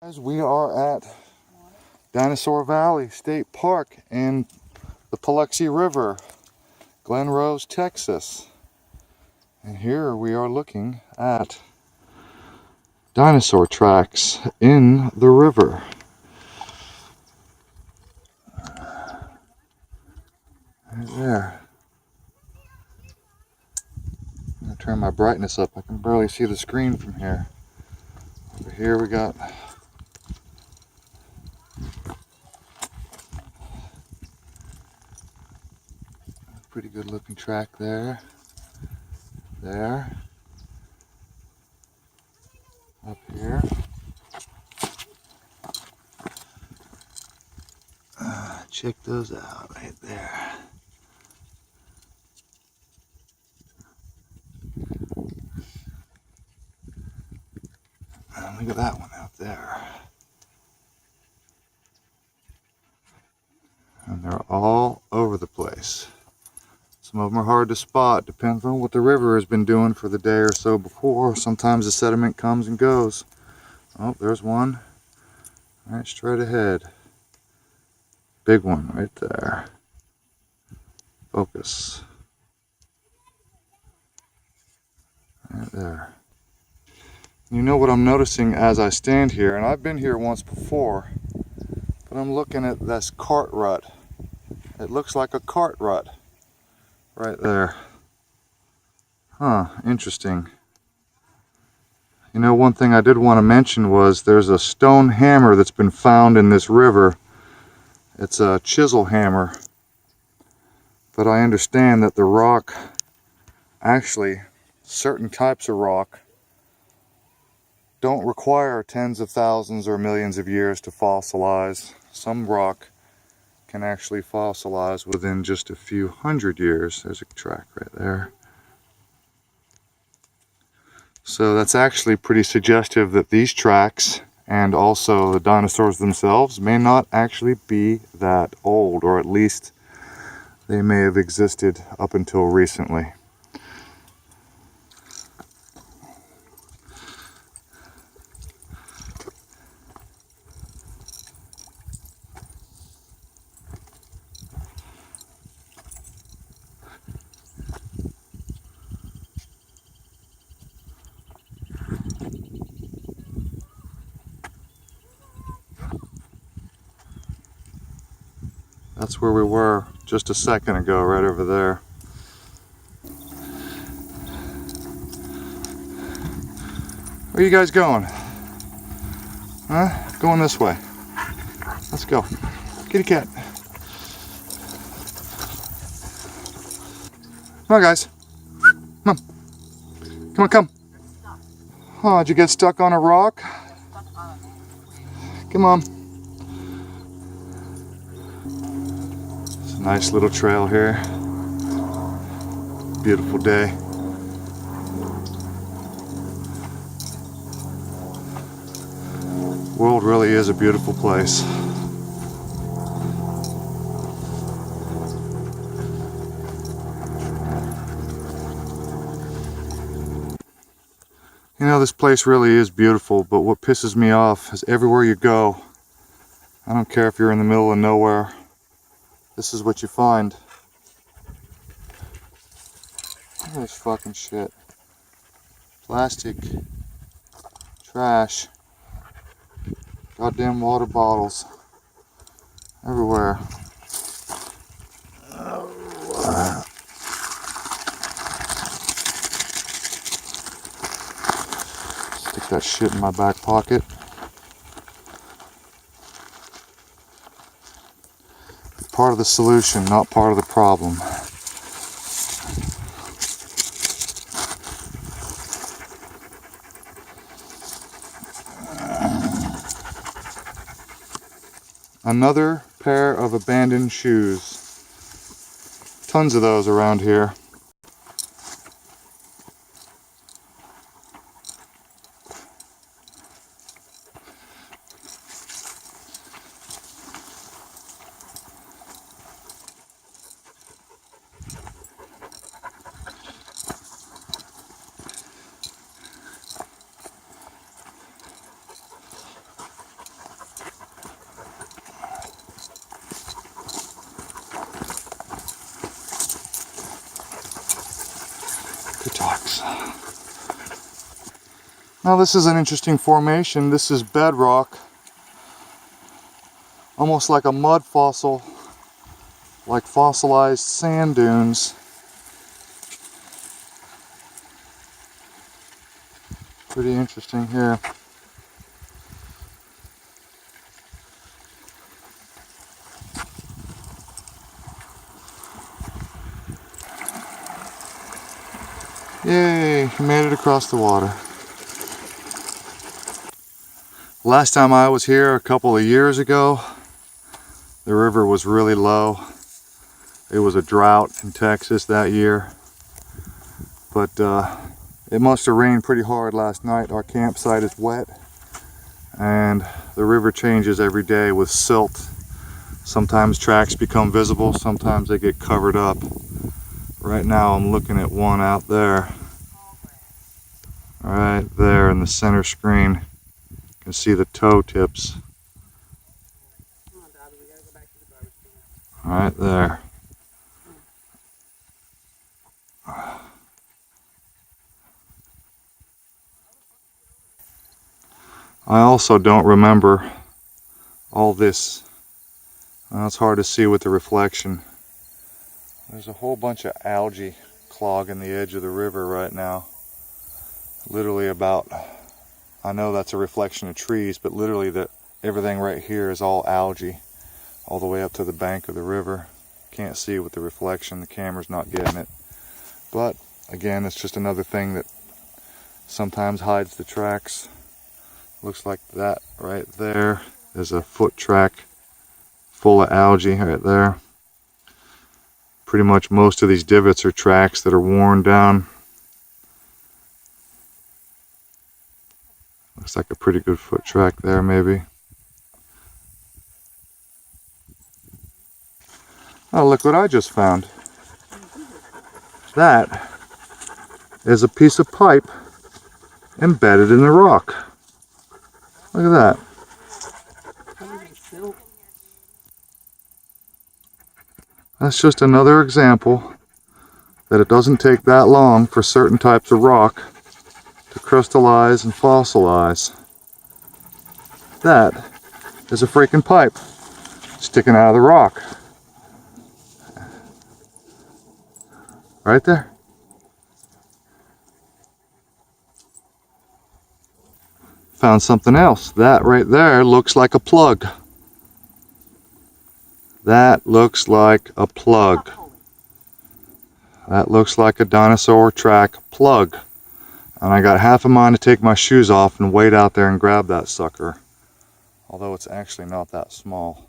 Guys, we are at Dinosaur Valley State Park in the Paluxy River, Glen, Texas. And here we are looking at dinosaur tracks in the river. Right there. I'm going to turn my brightness up. I can barely see the screen from here. Over here we got a pretty good looking track there. There. Up here. Check those out right there. And look at that one out there. And they're all over the place. Some of them are hard to spot, depends on what the river has been doing for the day or so before. Sometimes the sediment comes and goes. Oh, there's one right straight ahead. Big one right there. Focus. Right there. You know what I'm noticing as I stand here, and I've been here once before, but I'm looking at this cart rut. It looks like a cart rut right there. Huh, interesting. You know, one thing I did want to mention was there's a stone hammer that's been found in this river. It's a chisel hammer. But I understand that the rock, actually, certain types of rock don't require tens of thousands or millions of years to fossilize. Some rock can actually fossilize within just a few hundred years. There's a track right there. So that's actually pretty suggestive that these tracks and also the dinosaurs themselves may not actually be that old, or at least they may have existed up until recently. That's where we were just a second ago, right over there. Where are you guys going? Huh? Going this way. Let's go. Kitty cat. Come on, guys. Come on. Come on, come. Oh, did you get stuck on a rock? Come on. It's a nice little trail here. Beautiful day. The world really is a beautiful place. You know, this place really is beautiful, but what pisses me off is everywhere you go, I don't care if you're in the middle of nowhere, this is what you find. Look at this fucking shit. Plastic, trash, goddamn water bottles, everywhere. Stick that shit in my back pocket. Part of the solution, not part of the problem. Another pair of abandoned shoes. Tons of those around here. rocks. Now this is an interesting formation. This is bedrock, almost like a mud fossil, like fossilized sand dunes. Pretty interesting here. Yay, made it across the water. Last time I was here a couple of years ago, the river was really low. It was a drought in Texas that year. But it must have rained pretty hard last night. Our campsite is wet. And the river changes every day with silt. Sometimes tracks become visible, sometimes they get covered up. Right now I'm looking at one out there. Right there in the center screen. You can see the toe tips. Right there. I also don't remember all this. It's hard to see with the reflection. There's a whole bunch of algae clogging the edge of the river right now. Literally about, I know that's a reflection of trees, but literally everything right here is all algae, all the way up to the bank of the river. Can't see with the reflection, the camera's not getting it. But again, it's just another thing that sometimes hides the tracks. Looks like that right there is a foot track full of algae right there. Pretty much most of these divots are tracks that are worn down. Looks like a pretty good foot track there, maybe. Oh, look what I just found. That is a piece of pipe embedded in the rock. Look at that. That's just another example that it doesn't take that long for certain types of rock to crystallize and fossilize. That is a freaking pipe sticking out of the rock. Right there. Found something else. That right there looks like a plug. That looks like a plug. That looks like a dinosaur track plug. And I got half a mind to take my shoes off and wade out there and grab that sucker. Although it's actually not that small.